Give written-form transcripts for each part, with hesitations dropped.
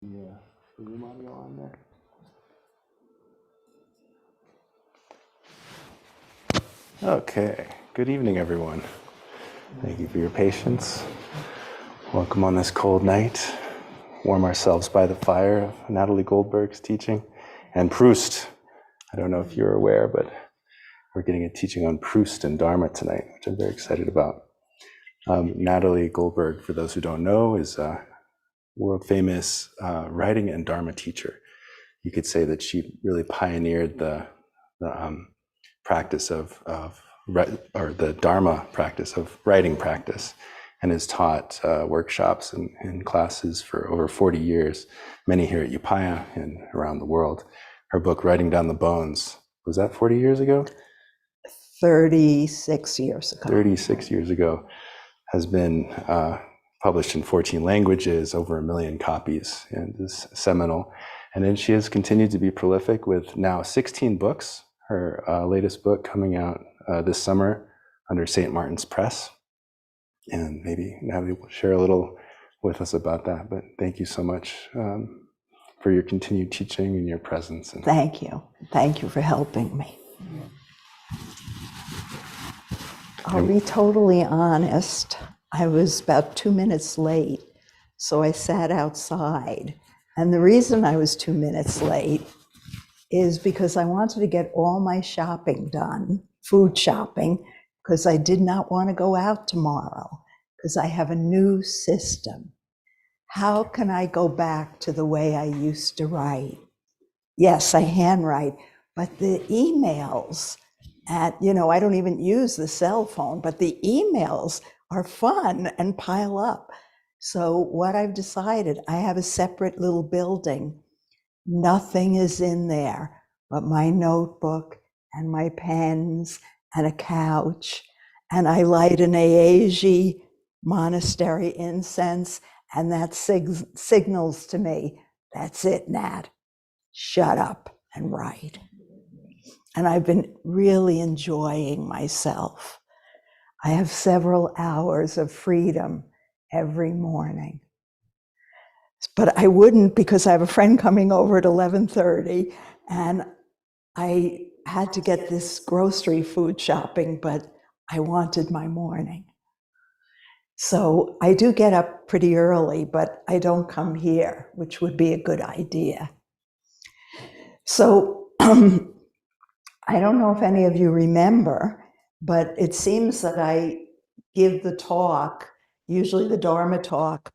Yeah, room audio on there. Okay, good evening, everyone. Thank you for your patience. Welcome on this cold night. Warm ourselves by the fire of Natalie Goldberg's teaching and Proust. I don't know if you're aware, but we're getting a teaching on Proust and Dharma tonight, which I'm very excited about. Natalie Goldberg, for those who don't know, is a world-famous writing and Dharma teacher. You could say that she really pioneered the practice of the Dharma practice of writing practice, and has taught workshops and classes for over 40 years, many here at Upaya and around the world. Her book, Writing Down the Bones, was that 40 years ago? 36 years ago. 36 years ago, has been published in 14 languages, over 1 million copies, and is seminal. And then she has continued to be prolific with now 16 books. Her latest book coming out this summer under St. Martin's Press. And maybe Natalie will share a little with us about that. But thank you so much for your continued teaching and your presence. And Thank you. Thank you for helping me. I'll be totally honest. I was about 2 minutes late, so I sat outside. And the reason I was 2 minutes late is because I wanted to get all my shopping done, food shopping, because I did not want to go out tomorrow, because I have a new system. How can I go back to the way I used to write? Yes, I handwrite, but the emails, I don't even use the cell phone, but the emails are fun and pile up. So what I've decided, I have a separate little building. Nothing is in there but my notebook and my pens and a couch. And I light an Ayaji monastery incense, and that signals to me, that's it, Nat. Shut up and write. And I've been really enjoying myself. I have several hours of freedom every morning. But I wouldn't, because I have a friend coming over at 11:30, and I had to get this grocery food shopping, but I wanted my morning. So I do get up pretty early, but I don't come here, which would be a good idea. So I don't know if any of you remember, but it seems that I give the talk, usually the Dharma talk,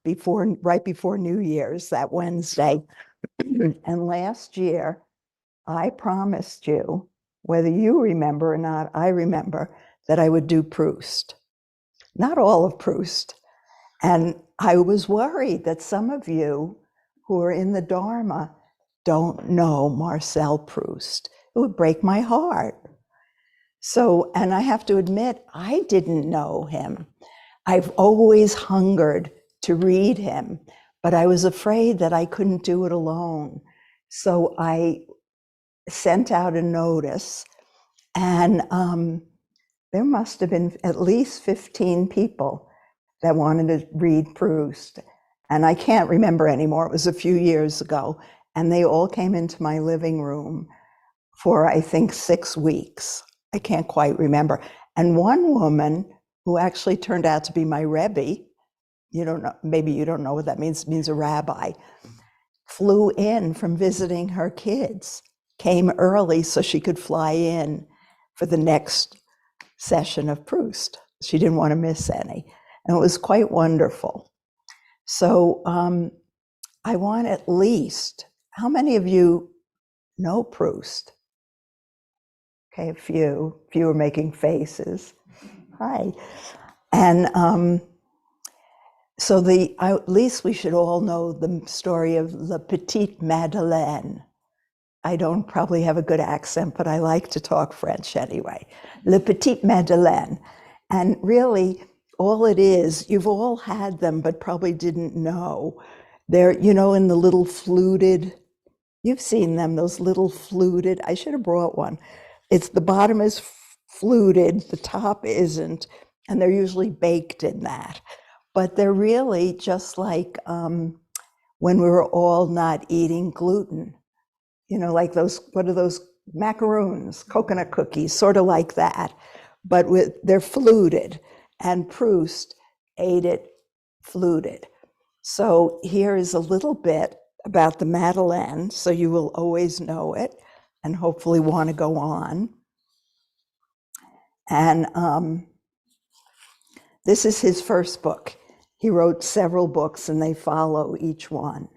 right before New Year's, that Wednesday. And last year, I promised you, whether you remember or not, I remember that I would do Proust. Not all of Proust. And I was worried that some of you who are in the Dharma don't know Marcel Proust. It would break my heart. So, and I have to admit, I didn't know him. I've always hungered to read him, but I was afraid that I couldn't do it alone. So I sent out a notice, and there must have been at least 15 people that wanted to read Proust. And I can't remember anymore. It was a few years ago. And they all came into my living room for, I think, 6 weeks. I can't quite remember. And one woman, who actually turned out to be my Rebbe, you don't know, maybe you don't know what that means. It means a rabbi, flew in from visiting her kids, came early so she could fly in for the next session of Proust. She didn't want to miss any. And it was quite wonderful. So I want at least, how many of you know Proust? Okay, a few are making faces. Hi. And so at least we should all know the story of the petite Madeleine. I don't probably have a good accent, but I like to talk French anyway. Le petite Madeleine. And really, all it is, you've all had them, but probably didn't know. They're, in the little fluted, you've seen them, those little fluted, I should have brought one. The bottom is fluted, the top isn't, and they're usually baked in that. But they're really just like when we were all not eating gluten. You know, like those, what are those macaroons, coconut cookies, sort of like that, but they're fluted, and Proust ate it fluted. So here is a little bit about the Madeleine, so you will always know it and hopefully want to go on. And this is his first book. He wrote several books and they follow each one.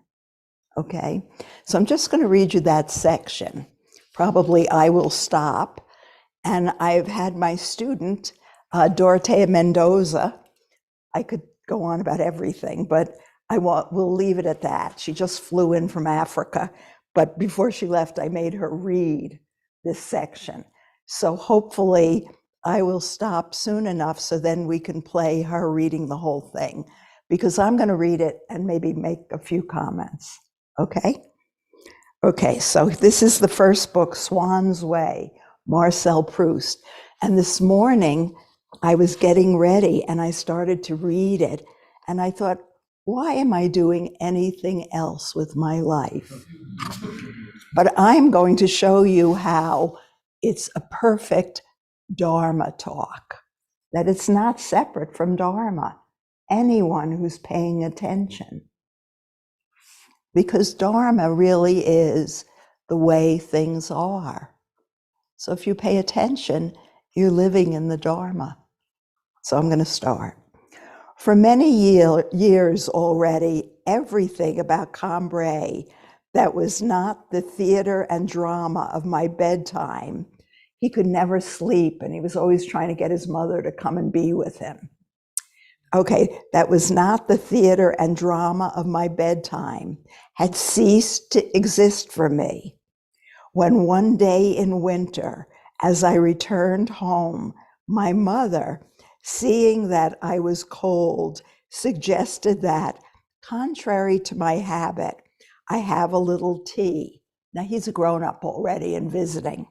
Okay, so I'm just going to read you that section. Probably I will stop. And I've had my student, Dorotea Mendoza. I could go on about everything, but we'll leave it at that. She just flew in from Africa, but before she left, I made her read this section. So hopefully I will stop soon enough so then we can play her reading the whole thing, because I'm going to read it and maybe make a few comments. Okay? Okay, so this is the first book, Swan's Way, Marcel Proust. And this morning, I was getting ready and I started to read it. And I thought, why am I doing anything else with my life? But I'm going to show you how it's a perfect Dharma talk, that it's not separate from Dharma. Anyone who's paying attention. Because Dharma really is the way things are. So if you pay attention, you're living in the Dharma. So I'm going to start. For many years already, everything about Cambrai that was not the theater and drama of my bedtime, he could never sleep, and he was always trying to get his mother to come and be with him. Okay, that was not the theater and drama of my bedtime, had ceased to exist for me. When one day in winter, as I returned home, my mother, seeing that I was cold, suggested that, contrary to my habit, I have a little tea. Now he's a grown-up already and visiting.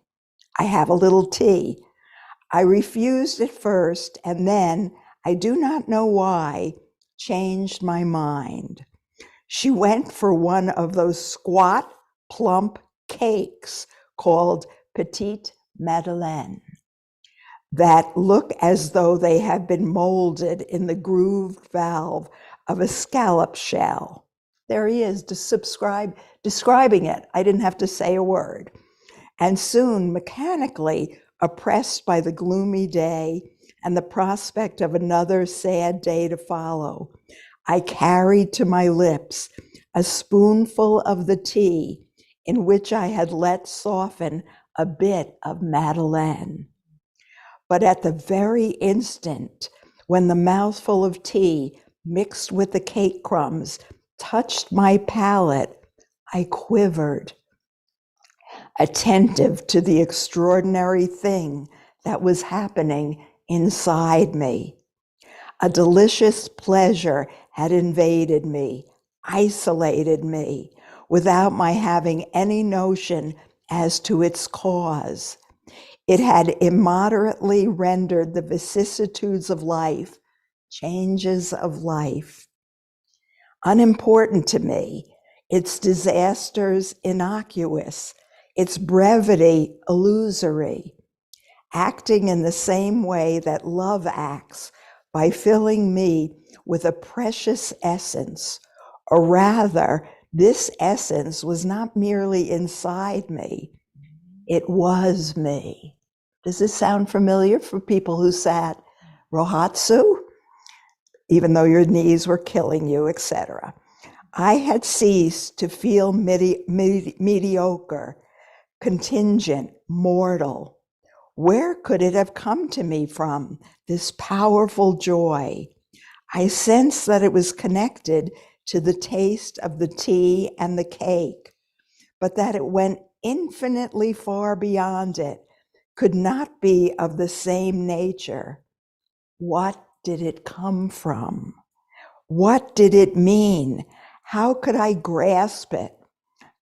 I have a little tea. I refused at first, and then, I do not know why, changed my mind. She went for one of those squat, plump cakes called petite madeleine that look as though they have been molded in the grooved valve of a scallop shell. There he is, describing it. I didn't have to say a word. And soon, mechanically, oppressed by the gloomy day and the prospect of another sad day to follow, I carried to my lips a spoonful of the tea in which I had let soften a bit of Madeleine. But at the very instant when the mouthful of tea mixed with the cake crumbs touched my palate, I quivered, attentive to the extraordinary thing that was happening inside me. A delicious pleasure had invaded me, isolated me, without my having any notion as to its cause. It had immoderately rendered the vicissitudes of life, changes of life, unimportant to me, its disasters innocuous, its brevity illusory, acting in the same way that love acts by filling me with a precious essence, or rather, this essence was not merely inside me, it was me. Does this sound familiar for people who sat Rohatsu, even though your knees were killing you, etc.? I had ceased to feel mediocre, contingent, mortal. Where could it have come to me from, this powerful joy? I sensed that it was connected to the taste of the tea and the cake, but that it went infinitely far beyond it, could not be of the same nature. What did it come from? What did it mean? How could I grasp it?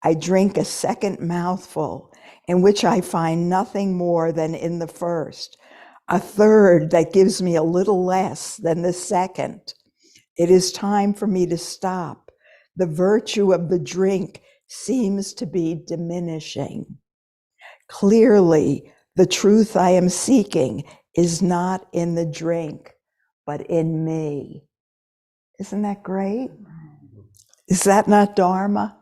I drink a second mouthful, in which I find nothing more than in the first, a third that gives me a little less than the second. It is time for me to stop. The virtue of the drink seems to be diminishing. Clearly, the truth I am seeking is not in the drink, but in me. Isn't that great? Is that not Dharma?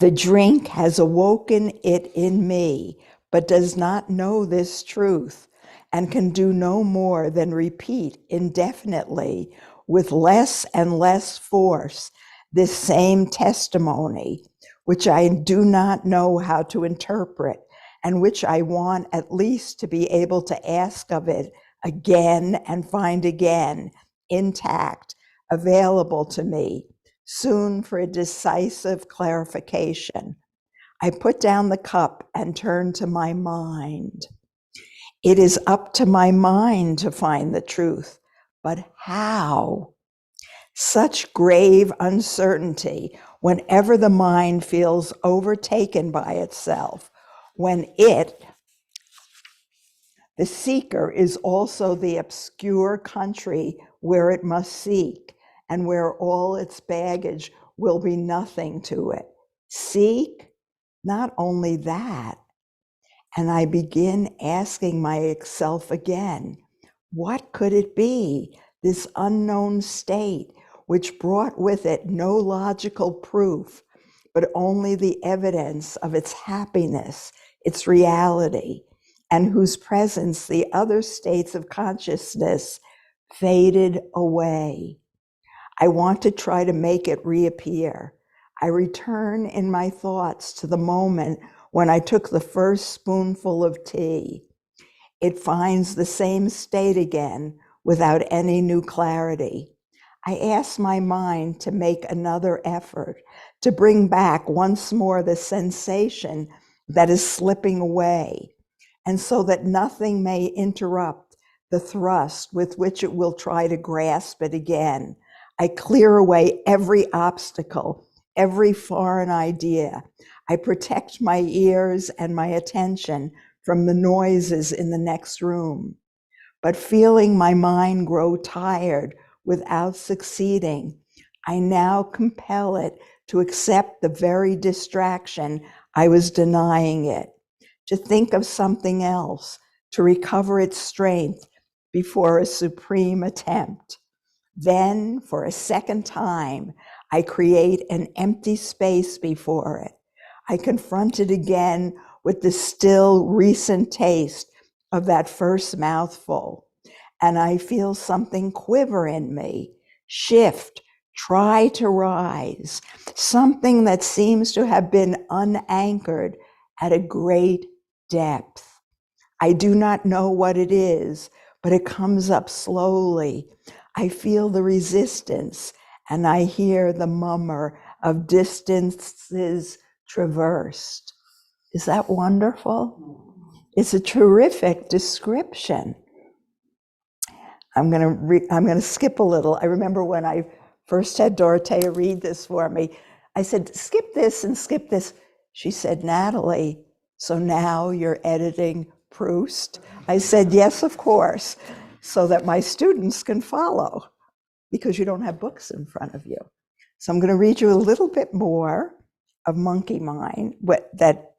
The drink has awoken it in me, but does not know this truth, and can do no more than repeat indefinitely, with less and less force, this same testimony, which I do not know how to interpret, and which I want at least to be able to ask of it again and find again, intact, available to me, soon for a decisive clarification. I put down the cup and turn to my mind. It is up to my mind to find the truth, but how? Such grave uncertainty whenever the mind feels overtaken by itself, when it, the seeker, is also the obscure country where it must seek, and where all its baggage will be nothing to it. Seek? Not only that. And I begin asking myself again, what could it be, this unknown state, which brought with it no logical proof, but only the evidence of its happiness, its reality, and whose presence the other states of consciousness faded away? I want to try to make it reappear. I return in my thoughts to the moment when I took the first spoonful of tea. It finds the same state again without any new clarity. I ask my mind to make another effort, to bring back once more the sensation that is slipping away, and so that nothing may interrupt the thrust with which it will try to grasp it again. I clear away every obstacle, every foreign idea. I protect my ears and my attention from the noises in the next room. But feeling my mind grow tired without succeeding, I now compel it to accept the very distraction I was denying it, to think of something else, to recover its strength before a supreme attempt. Then, for a second time, I create an empty space before it. I confront it again with the still recent taste of that first mouthful, and I feel something quiver in me, shift, try to rise, something that seems to have been unanchored at a great depth. I do not know what it is, but it comes up slowly. I feel the resistance, and I hear the murmur of distances traversed. Is that wonderful? It's a terrific description. I'm going to skip a little. I remember when I first had Dorothea read this for me, I said, skip this and skip this. She said, Natalie, so now you're editing Proust? I said, yes, of course, so that my students can follow, because you don't have books in front of you. So I'm going to read you a little bit more of Monkey Mind. That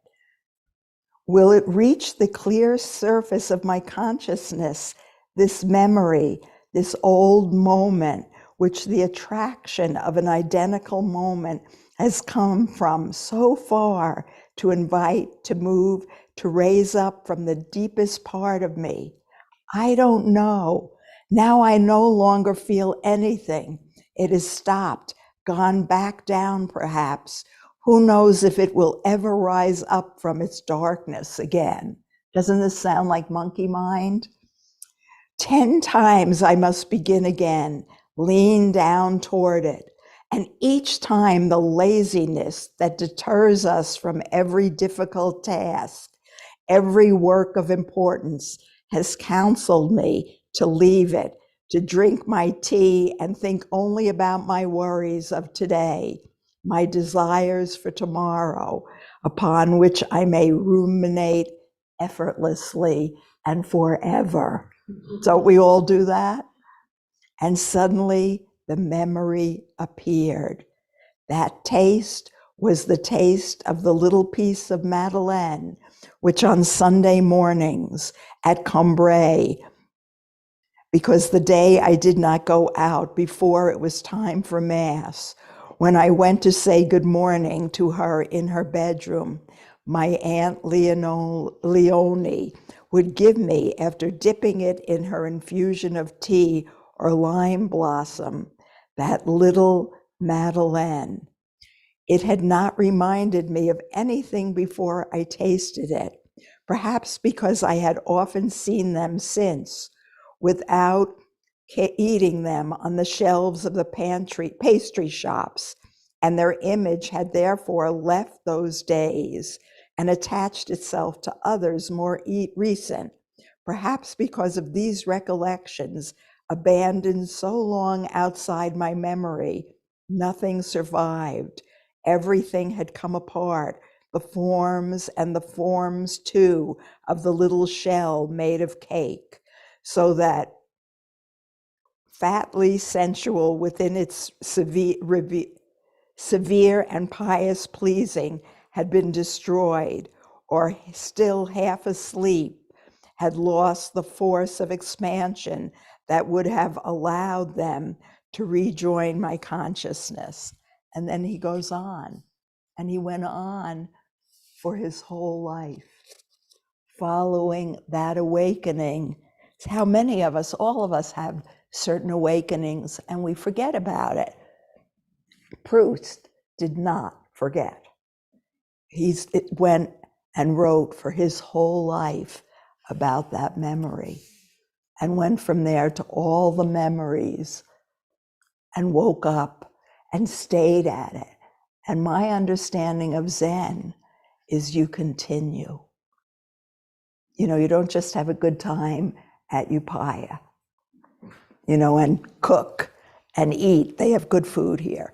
will it reach the clear surface of my consciousness, this memory, this old moment, which the attraction of an identical moment has come from so far to invite, to move, to raise up from the deepest part of me? I don't know. Now I no longer feel anything. It has stopped, gone back down perhaps. Who knows if it will ever rise up from its darkness again? Doesn't this sound like Monkey Mind? 10 times I must begin again, lean down toward it. And each time the laziness that deters us from every difficult task, every work of importance, has counseled me to leave it, to drink my tea and think only about my worries of today, my desires for tomorrow, upon which I may ruminate effortlessly and forever. Don't we all do that? And suddenly the memory appeared. That taste was the taste of the little piece of madeleine, which on Sunday mornings at Cambrai, because the day I did not go out before it was time for Mass, when I went to say good morning to her in her bedroom, my Aunt Leonie would give me, after dipping it in her infusion of tea or lime blossom, that little madeleine. It had not reminded me of anything before I tasted it, perhaps because I had often seen them since, without eating them on the shelves of the pastry shops, and their image had therefore left those days and attached itself to others more recent, perhaps because of these recollections abandoned so long outside my memory, nothing survived. Everything had come apart, the forms and the forms too of the little shell made of cake, so that fatly sensual within its severe and pious pleasing had been destroyed, or still half asleep, had lost the force of expansion that would have allowed them to rejoin my consciousness. And then he goes on, and he went on for his whole life, following that awakening. How many of us, all of us, have certain awakenings and we forget about it. Proust did not forget. He went and wrote for his whole life about that memory and went from there to all the memories and woke up and stayed at it. And my understanding of Zen is you continue. You know, you don't just have a good time at Upaya, you know, and cook and eat. They have good food here.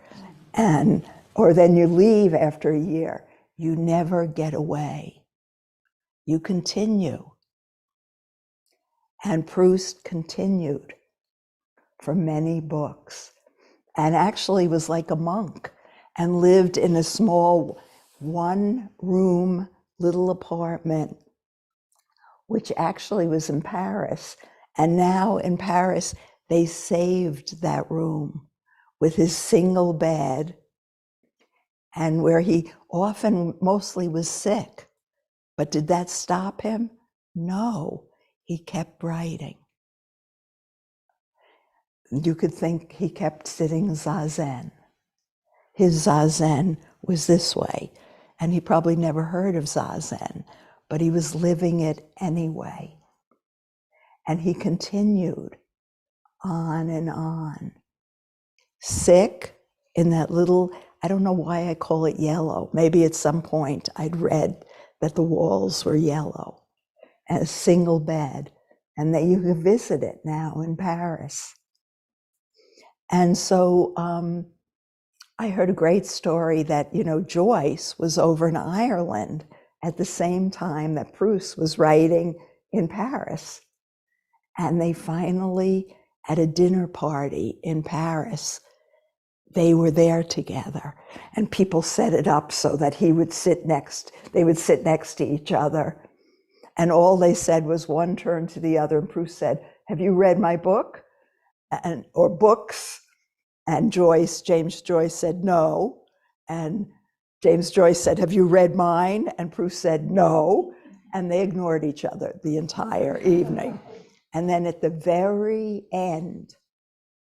Or then you leave after a year. You never get away. You continue. And Proust continued for many books, and actually was like a monk and lived in a small one-room little apartment, which actually was in Paris. And now in Paris, they saved that room with his single bed, and where he often mostly was sick. But did that stop him? No, he kept writing. You could think he kept sitting zazen. His zazen was this way, and he probably never heard of zazen, but he was living it anyway. And he continued on and on. Sick in that little, I don't know why I call it yellow. Maybe at some point I'd read that the walls were yellow, and a single bed, and that you can visit it now in Paris. And so I heard a great story that, you know, Joyce was over in Ireland at the same time that Proust was writing in Paris. And they finally, at a dinner party in Paris, they were there together, and people set it up so that they would sit next to each other. And all they said was one turned to the other, and Proust said, "Have you read my book?" Or books. And James Joyce said, "No." And James Joyce said, "Have you read mine?" And Proust said, "No." And they ignored each other the entire evening. And then at the very end,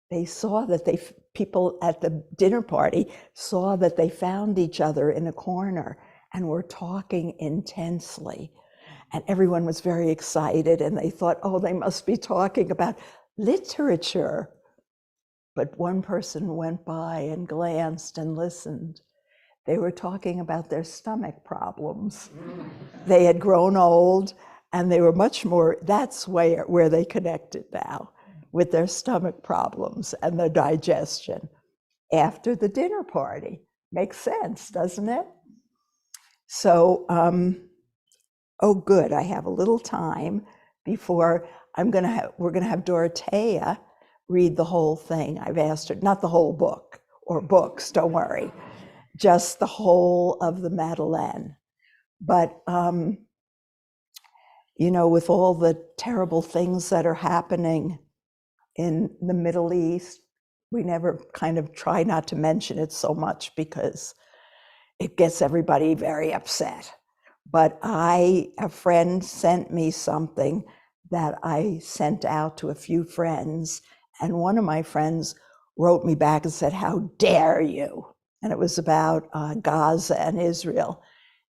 they saw that people at the dinner party saw that they found each other in a corner and were talking intensely. And everyone was very excited, and they thought, oh, they must be talking about literature. But one person went by and glanced and listened. They were talking about their stomach problems. They had grown old, and they were much more, that's where they connected now, with their stomach problems and their digestion after the dinner party. Makes sense, doesn't it? So, oh good, I have a little time before we're gonna have Dorothea read the whole thing. I've asked her, not the whole book, or books, don't worry, just the whole of the Madeleine. But, you know, with all the terrible things that are happening in the Middle East, we never kind of try not to mention it so much because it gets everybody very upset. But a friend sent me something that I sent out to a few friends, and one of my friends wrote me back and said, "How dare you?" And it was about Gaza and Israel.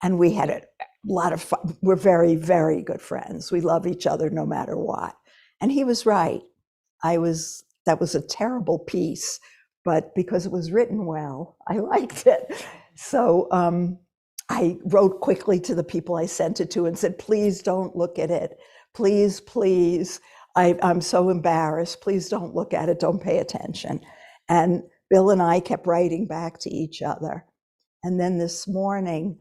And we had a lot of fun. We're very, very good friends. We love each other no matter what. And he was right. That was a terrible piece, but because it was written well, I liked it. So I wrote quickly to the people I sent it to and said, "Please don't look at it. Please, please. I'm so embarrassed. Please don't look at it. Don't pay attention." And Bill and I kept writing back to each other. And then this morning,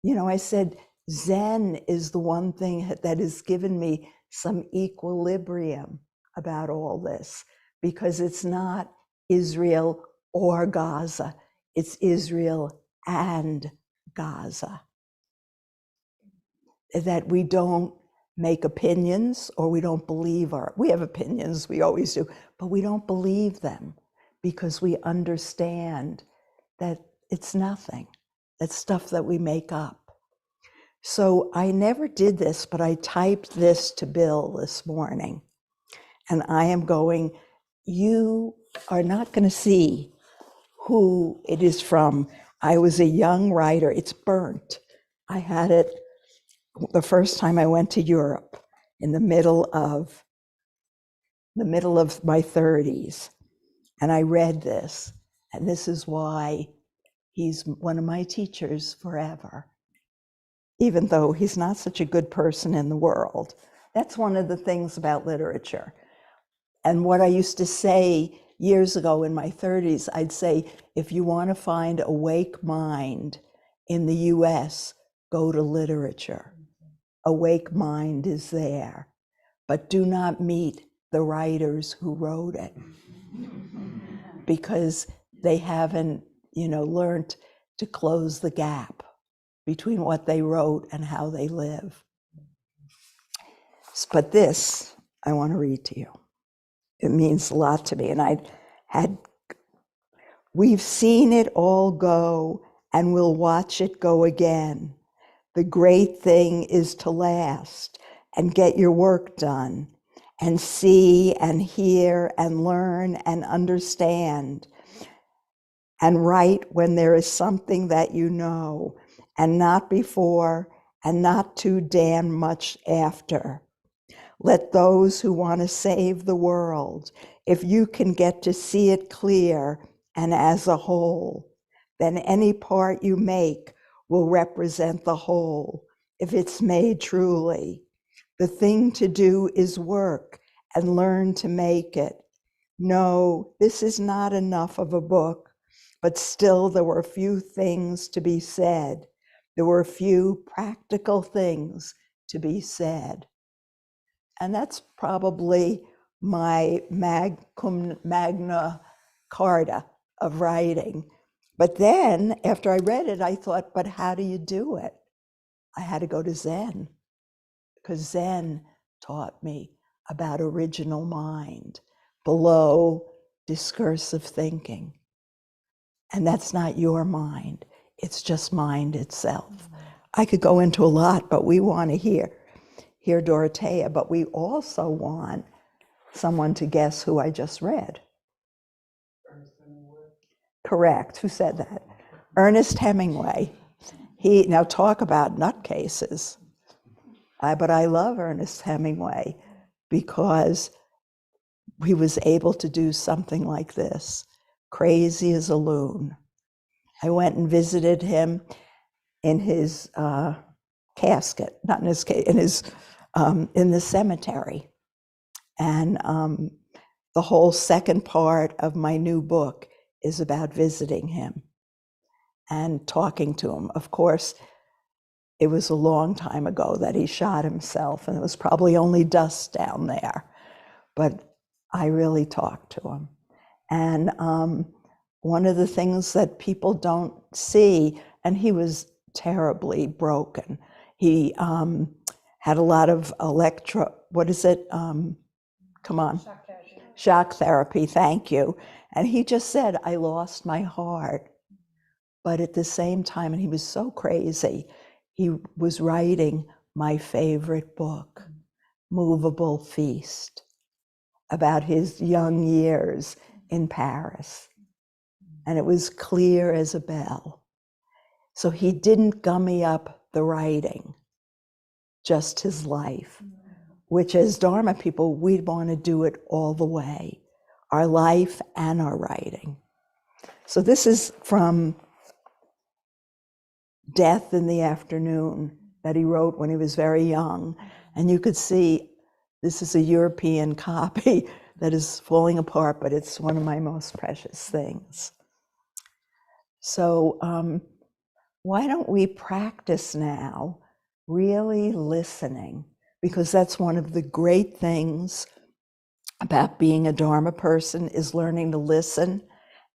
you know, I said, Zen is the one thing that has given me some equilibrium about all this, because it's not Israel or Gaza, it's Israel and Gaza. That we don't make opinions, or we don't believe we have opinions, we always do, but we don't believe them because we understand that it's nothing. It's stuff that we make up. So I never did this, but I typed this to Bill this morning. And I am going, you are not going to see who it is from. I was a young writer. It's burnt. I had it the first time I went to Europe in the middle of my 30s. And I read this. And this is why he's one of my teachers forever, even though he's not such a good person in the world. That's one of the things about literature. And what I used to say years ago in my 30s, I'd say, if you want to find a awake mind in the US, go to literature. Awake mind is there, but do not meet the writers who wrote it, because they haven't, learned to close the gap between what they wrote and how they live. But this, I want to read to you. It means a lot to me. And we've seen it all go, and we'll watch it go again. The great thing is to last and get your work done and see and hear and learn and understand and write when there is something that you know, and not before and not too damn much after. Let those who want to save the world, if you can get to see it clear and as a whole, then any part you make will represent the whole, if it's made truly. The thing to do is work and learn to make it. No, this is not enough of a book, but still there were a few things to be said. There were a few practical things to be said. And that's probably my magna carta of writing. But then after I read it, I thought, but how do you do it? I had to go to Zen, because Zen taught me about original mind below discursive thinking. And that's not your mind. It's just mind itself. I could go into a lot, but we want to hear Dorothea, but we also want someone to guess who I just read. Correct. Who said that? Ernest Hemingway. Now talk about nutcases. But I love Ernest Hemingway because he was able to do something like this. Crazy as a loon. I went and visited him in his casket, not in his in the cemetery. And the whole second part of my new book is about visiting him and talking to him. Of course, it was a long time ago that he shot himself, and it was probably only dust down there. But I really talked to him. And one of the things that people don't see, and he was terribly broken. He had a lot of shock therapy, thank you. And he just said, I lost my heart. But at the same time, and he was so crazy, he was writing my favorite book, Movable Feast, about his young years in Paris. And it was clear as a bell. So he didn't gummy up the writing, just his life, which as Dharma people, we want to do it all the way, our life and our writing. So this is from Death in the Afternoon that he wrote when he was very young. And you could see this is a European copy that is falling apart, but it's one of my most precious things. So why don't we practice now really listening? Because that's one of the great things about being a Dharma person, is learning to listen,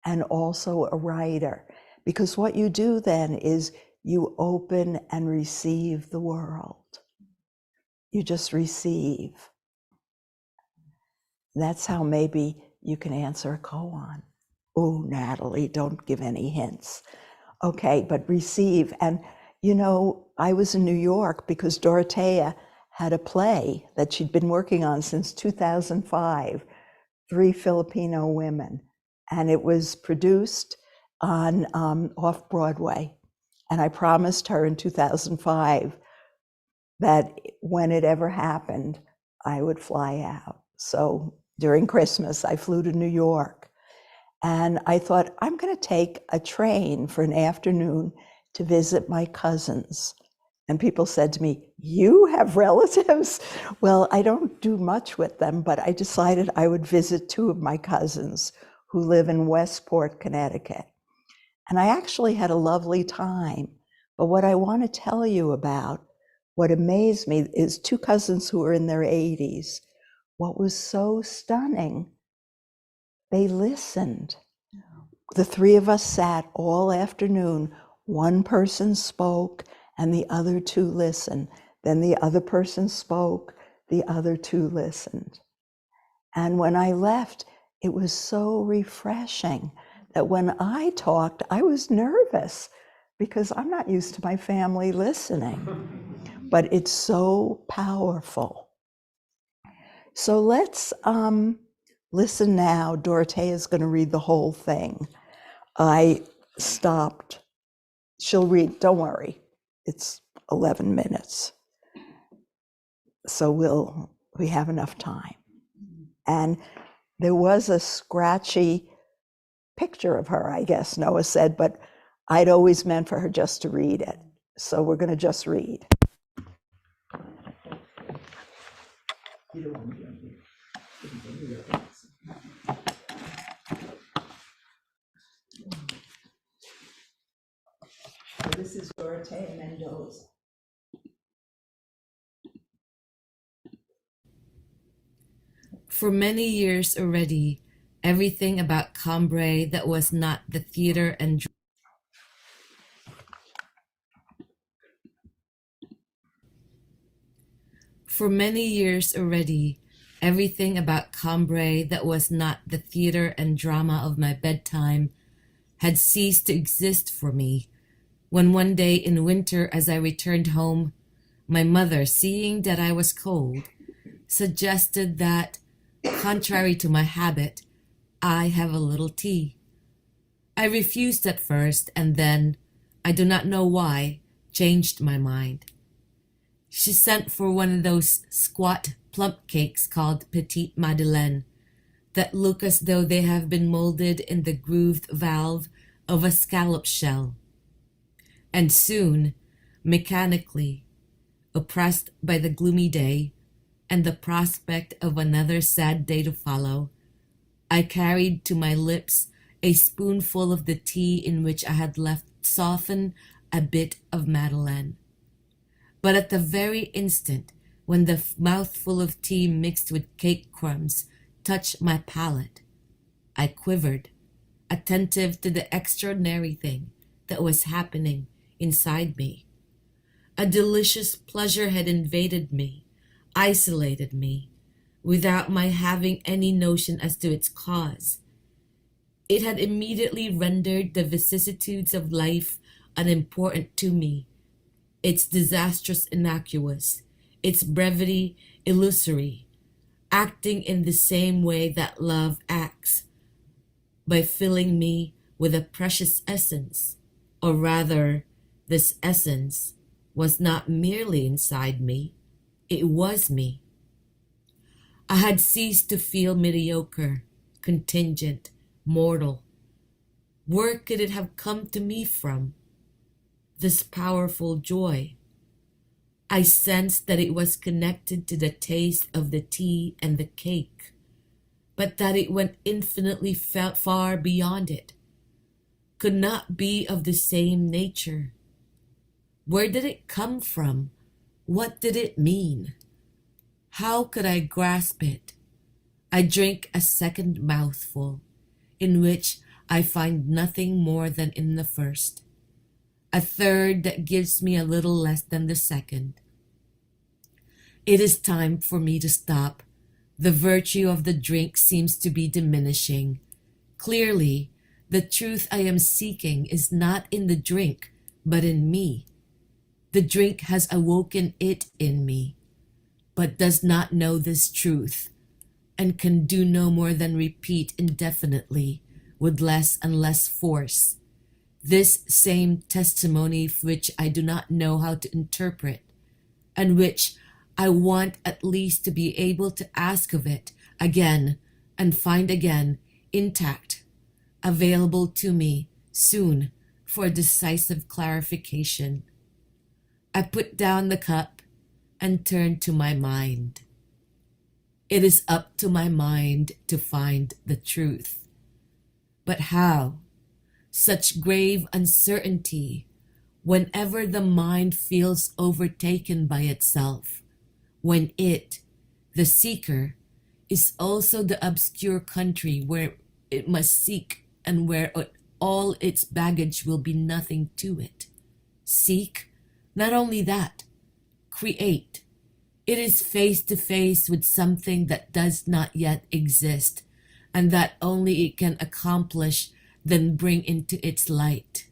and also a writer. Because what you do then is you open and receive the world. You just receive. That's how maybe you can answer a koan. Oh, Natalie, don't give any hints. Okay, but receive. And you know, I was in New York because Dorothea had a play that she'd been working on since 2005, 3 Filipino women. And it was produced on off-Broadway. And I promised her in 2005 that when it ever happened, I would fly out. So during Christmas, I flew to New York. And I thought, I'm going to take a train for an afternoon to visit my cousins. And people said to me, you have relatives? Well, I don't do much with them, but I decided I would visit 2 of my cousins who live in Westport, Connecticut. And I actually had a lovely time. But what I want to tell you about, what amazed me, is 2 cousins who were in their 80s. What was so stunning, they listened. The 3 of us sat all afternoon. One person spoke and the other 2 listened. Then the other person spoke, the other 2 listened. And when I left, it was so refreshing that when I talked, I was nervous because I'm not used to my family listening. But it's so powerful. So let's listen now. Dorothea is going to read the whole thing. I stopped. She'll read, don't worry. It's 11 minutes. So we have enough time. And there was a scratchy picture of her, I guess Noah said, but I'd always meant for her just to read it. So we're going to just read. This is Dorothea Mendoza. For many years already, everything about Cambrai that was not the theater and For many years already, everything about Cambrai that was not the theater and drama of my bedtime had ceased to exist for me, when one day in winter as I returned home, my mother, seeing that I was cold, suggested that, contrary to my habit, I have a little tea. I refused at first, and then, I do not know why, changed my mind. She sent for one of those squat plump cakes called petite madeleine that look as though they have been molded in the grooved valve of a scallop shell. And soon, mechanically, oppressed by the gloomy day and the prospect of another sad day to follow, I carried to my lips a spoonful of the tea in which I had left soften a bit of madeleine. But at the very instant when the mouthful of tea mixed with cake crumbs touched my palate, I quivered, attentive to the extraordinary thing that was happening inside me. A delicious pleasure had invaded me, isolated me, without my having any notion as to its cause. It had immediately rendered the vicissitudes of life unimportant to me, its disastrous innocuous, its brevity illusory, acting in the same way that love acts, by filling me with a precious essence, or rather, this essence was not merely inside me, it was me. I had ceased to feel mediocre, contingent, mortal. Where could it have come to me from? This powerful joy. I sensed that it was connected to the taste of the tea and the cake, but that it went infinitely far beyond it, could not be of the same nature. Where did it come from? What did it mean? How could I grasp it? I drink a second mouthful, in which I find nothing more than in the first, a third that gives me a little less than the second. It is time for me to stop. The virtue of the drink seems to be diminishing. Clearly, the truth I am seeking is not in the drink, but in me. The drink has awoken it in me, but does not know this truth, and can do no more than repeat indefinitely, with less and less force, this same testimony which I do not know how to interpret, and which I want at least to be able to ask of it again and find again intact, available to me soon for decisive clarification. I put down the cup and turned to my mind. It is up to my mind to find the truth. But how? Such grave uncertainty whenever the mind feels overtaken by itself, when it, the seeker, is also the obscure country where it must seek and where all its baggage will be nothing to it. Seek? Not only that, create. It is face to face with something that does not yet exist, and that only it can accomplish, then bring into its light.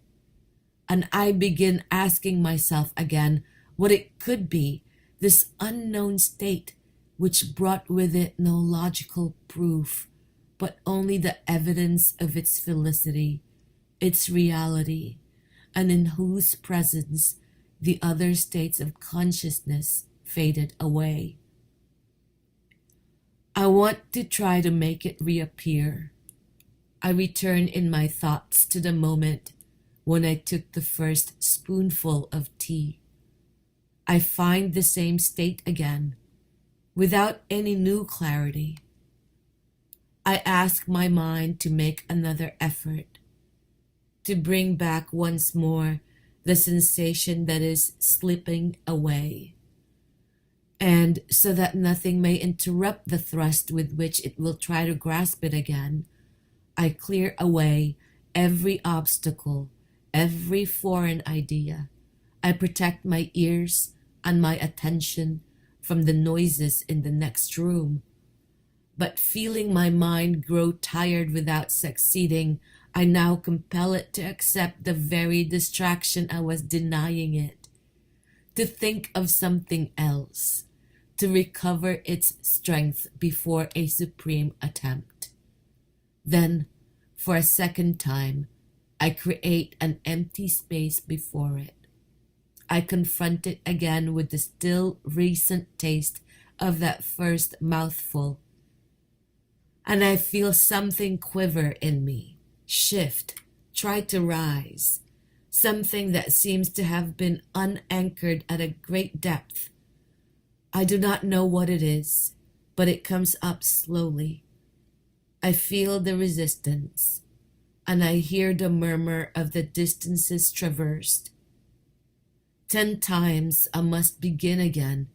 And I begin asking myself again what it could be, this unknown state which brought with it no logical proof, but only the evidence of its felicity, its reality, and in whose presence the other states of consciousness faded away. I want to try to make it reappear. I return in my thoughts to the moment when I took the first spoonful of tea. I find the same state again, without any new clarity. I ask my mind to make another effort, to bring back once more the sensation that is slipping away, and so that nothing may interrupt the thrust with which it will try to grasp it again, I clear away every obstacle, every foreign idea. I protect my ears and my attention from the noises in the next room. But feeling my mind grow tired without succeeding, I now compel it to accept the very distraction I was denying it, to think of something else, to recover its strength before a supreme attempt. Then, for a second time, I create an empty space before it. I confront it again with the still recent taste of that first mouthful, and I feel something quiver in me, shift, try to rise, something that seems to have been unanchored at a great depth. I do not know what it is, but it comes up slowly. I feel the resistance, and I hear the murmur of the distances traversed. 10 times I must begin again,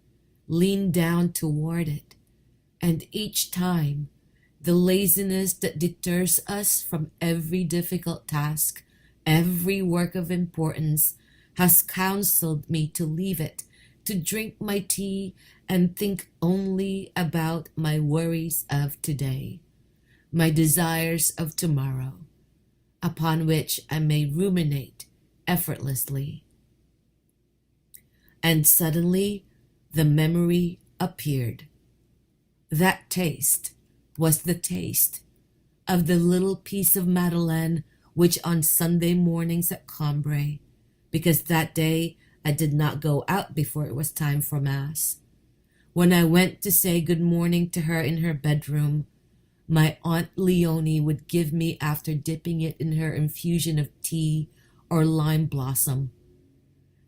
lean down toward it, and each time the laziness that deters us from every difficult task, every work of importance, has counseled me to leave it, to drink my tea and think only about my worries of today, my desires of tomorrow, upon which I may ruminate effortlessly. And suddenly the memory appeared. That taste was the taste of the little piece of madeleine which on Sunday mornings at Cambrai, because that day I did not go out before it was time for Mass, when I went to say good morning to her in her bedroom, my Aunt Leonie would give me after dipping it in her infusion of tea or lime blossom.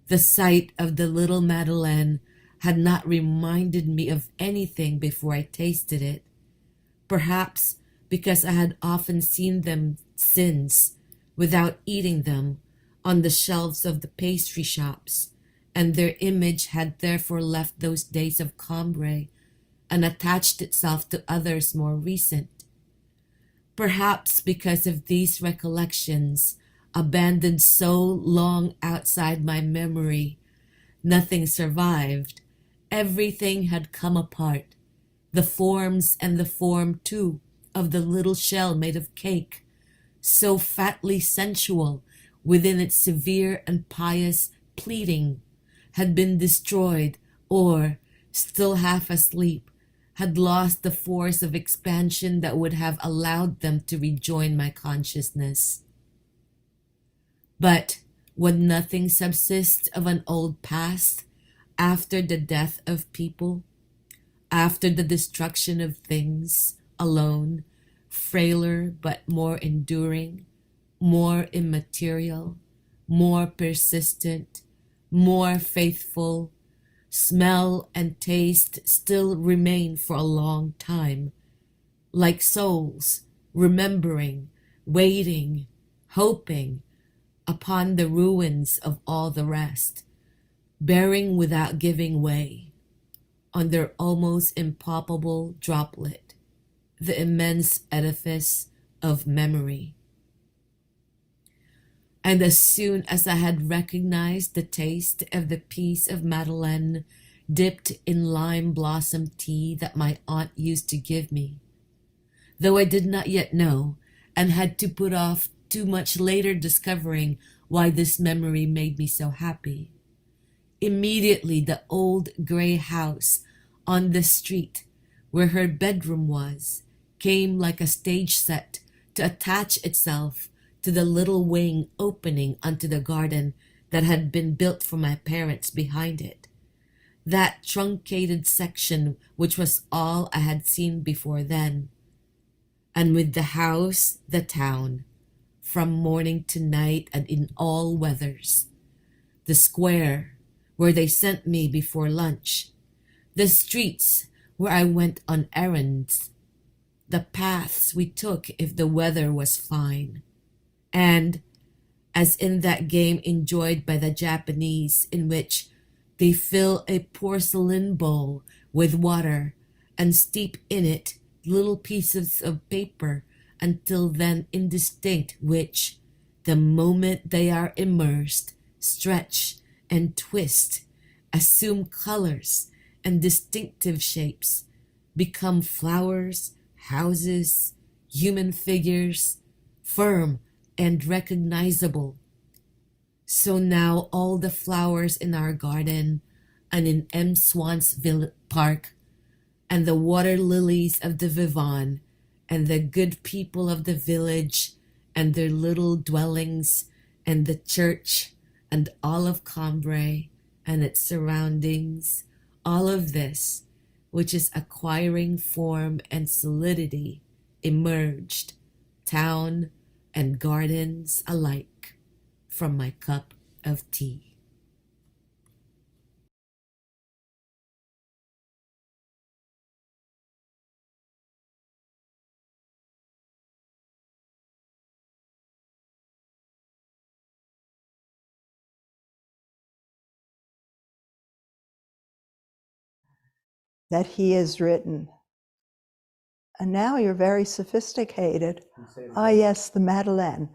The sight of the little madeleine had not reminded me of anything before I tasted it, perhaps because I had often seen them since, without eating them, on the shelves of the pastry shops, and their image had therefore left those days of Cambrai and attached itself to others more recent. Perhaps because of these recollections, abandoned so long outside my memory, nothing survived. Everything had come apart. The forms and the form, too, of the little shell made of cake, so fatly sensual within its severe and pious pleading, had been destroyed, or, still half asleep, had lost the force of expansion that would have allowed them to rejoin my consciousness. But would nothing subsist of an old past after the death of people, after the destruction of things, alone, frailer but more enduring, more immaterial, more persistent, more faithful? Smell and taste still remain for a long time, like souls, remembering, waiting, hoping upon the ruins of all the rest, bearing without giving way on their almost impalpable droplet, the immense edifice of memory. And as soon as I had recognized the taste of the piece of madeleine dipped in lime blossom tea that my aunt used to give me, though I did not yet know, and had to put off too much later discovering why this memory made me so happy, immediately the old gray house on the street where her bedroom was came like a stage set to attach itself to the little wing opening onto the garden that had been built for my parents behind it, that truncated section which was all I had seen before then. And with the house, the town, from morning to night and in all weathers, the square where they sent me before lunch, the streets where I went on errands, the paths we took if the weather was fine, and, as in that game enjoyed by the Japanese in which they fill a porcelain bowl with water and steep in it little pieces of paper until then indistinct, which, the moment they are immersed, stretch and twist, assume colors and distinctive shapes, become flowers, houses, human figures, firm and recognizable. So now all the flowers in our garden and in M. Swan's park, and the water lilies of the Vivant, and the good people of the village and their little dwellings, and the church, and all of Cambrai and its surroundings, all of this, which is acquiring form and solidity, emerged, town and gardens alike, from my cup of tea. That he has written. And now you're very sophisticated. Ah, yes, the Madeleine.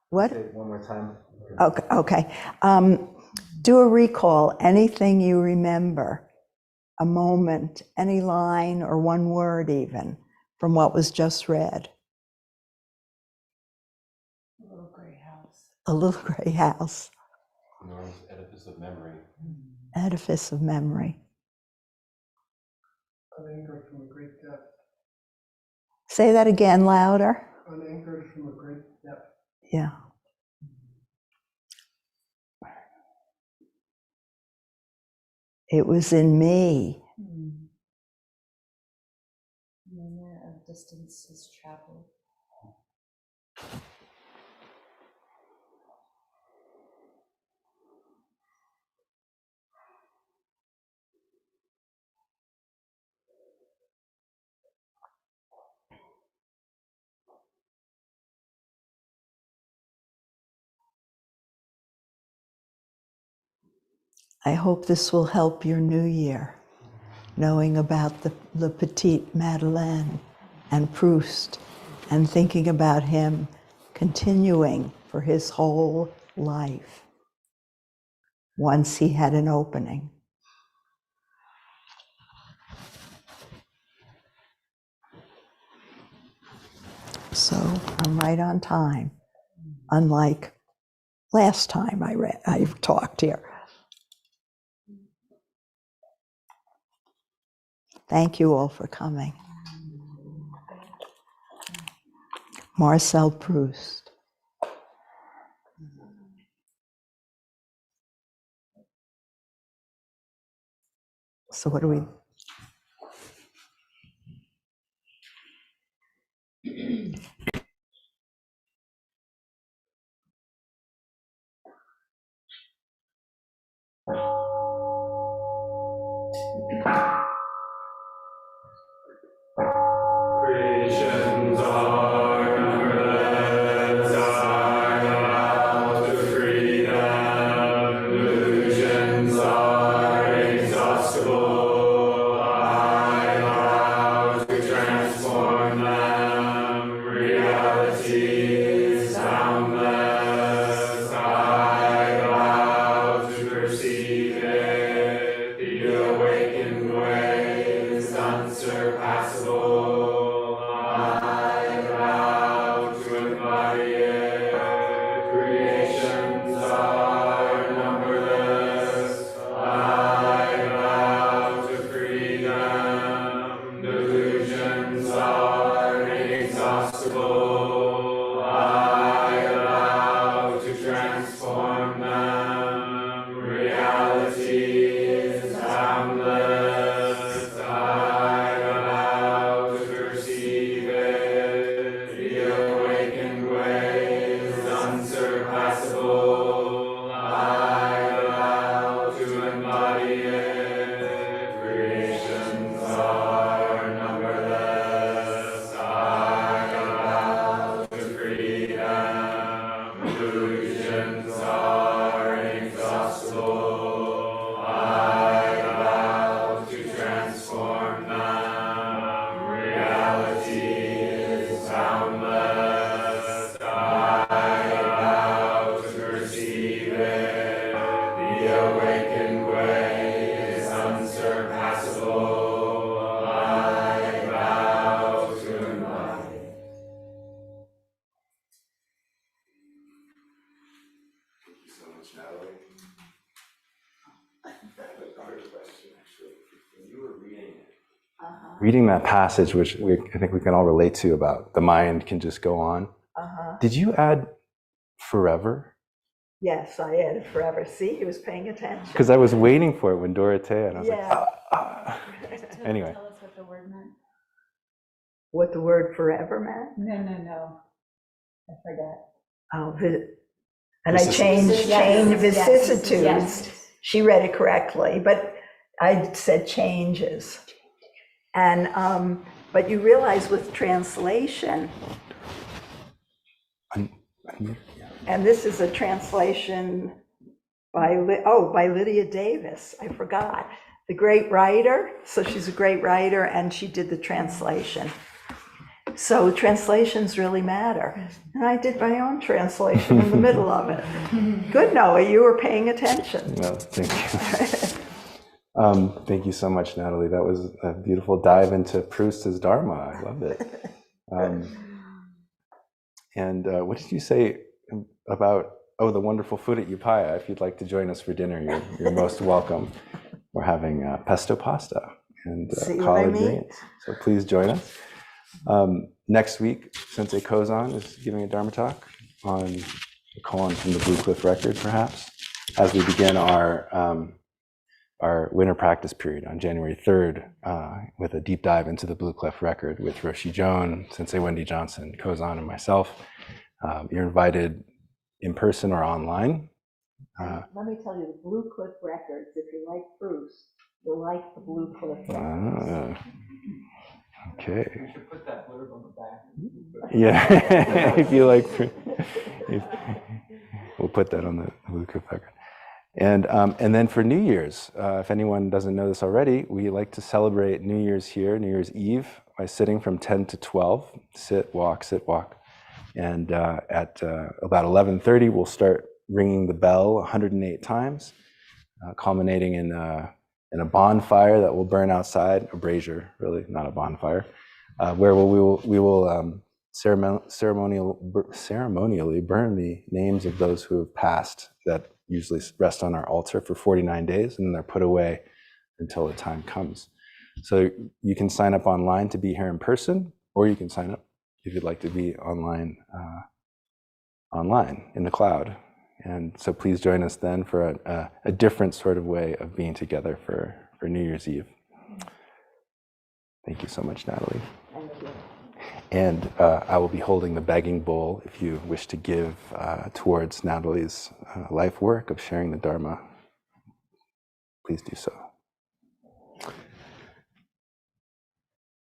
What? Say it one more time. Okay, okay. Do a recall, anything you remember, a moment, any line or one word even from what was just read. A little gray house. A little gray house. Nora's edifice of memory. Edifice of memory. Unanchored from a great depth. Say that again louder. Unanchored from a great depth. Yeah. It was in me. Murmur of distances traveled. I hope this will help your new year, knowing about the petite Madeleine and Proust and thinking about him continuing for his whole life once he had an opening. So I'm right on time, unlike last time I talked here. Thank you all for coming. Marcel Proust. So what do we? Creations are numberless, I vow to freedom. Illusions are inexhaustible, I vow to transform them. Reality is boundless, I vow to perceive it. The awakened way is unsurpassable. Creations are numberless, I vow to freedom. Delusions are inexhaustible, I vow to transform them. Reality is boundless, I vow to perceive it. The awakened way is unsurpassable, I vow to embody it. Creations are numberless, I vow to freedom. Illusions are inexhaustible, I vow to transform them. Reality is boundless, I vow to perceive it. The awakened way is unsurpassable, I vow to embody. Thank you so much, Natalie. I have a question, actually. When you were reading it, Reading that passage, which I think we can all relate to, about the mind can just go on. Did you add forever? Yes, I added forever. See, he was paying attention. Because I was waiting for it when Dorothea, and I was Yeah. like, Anyway. Tell us what the word meant. What the word forever meant? No. I forget. Oh, and I Vicissitudes. changed vicissitudes. Yes. She read it correctly, but I said changes. And but you realize with translation, and this is a translation by Lydia Davis. I forgot, the great writer. So she's a great writer, and she did the translation. So translations really matter. And I did my own translation in the middle of it. Good, Noah, you were paying attention. Well, thank you. Thank you so much, Natalie. That was a beautiful dive into Proust's Dharma. I love it. And what did you say about, the wonderful food at Upaya? If you'd like to join us for dinner, you're most welcome. We're having pesto pasta and collard greens. So please join us. Next week, Sensei Kozan is giving a Dharma talk on a koan from the Blue Cliff Record, perhaps, as we begin our winter practice period on January 3rd with a deep dive into the Blue Cliff Record with Roshi Joan, Sensei Wendy Johnson, Kozan, and myself. You're invited in person or online. Let me tell you, the Blue Cliff Records, if you like Proust, you'll like the Blue Cliff Records. Okay. You should put that blurb on the back. Yeah, if you like, we'll put that on the Blue Cliff Record. And then for New Year's, if anyone doesn't know this already, we like to celebrate New Year's here, New Year's Eve, by sitting from 10 to 12. Sit, walk, sit, walk. And at about 11:30, we'll start ringing the bell 108 times, culminating in a bonfire that will burn outside, a brazier, really, not a bonfire, where we will ceremonially burn the names of those who have passed that usually rest on our altar for 49 days, and then they're put away until the time comes. So you can sign up online to be here in person, or you can sign up if you'd like to be online in the cloud. And so please join us then for a different sort of way of being together for New Year's Eve. Thank you so much, Natalie. Thank you. And I will be holding the begging bowl if you wish to give towards Natalie's life work of sharing the Dharma. Please do so.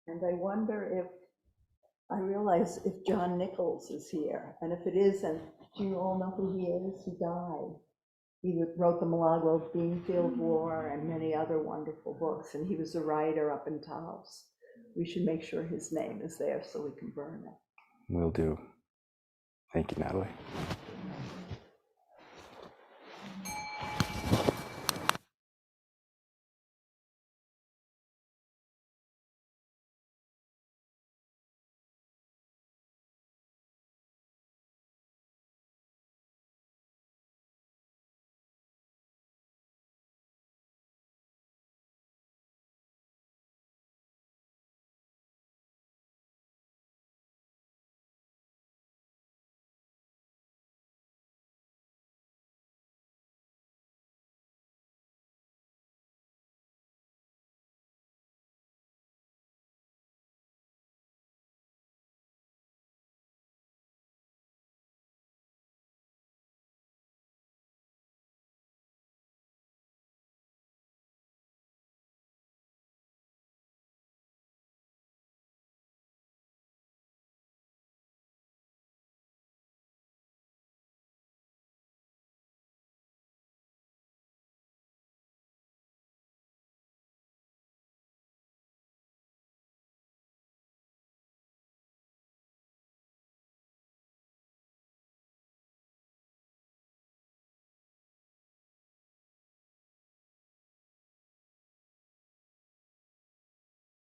And I wonder I realize if John Nichols is here, and if it isn't, do you all know who he is? He died. He wrote the Milagro Beanfield War and many other wonderful books, and he was a writer up in Taos. We should make sure his name is there so we can burn it. Will do. Thank you, Natalie.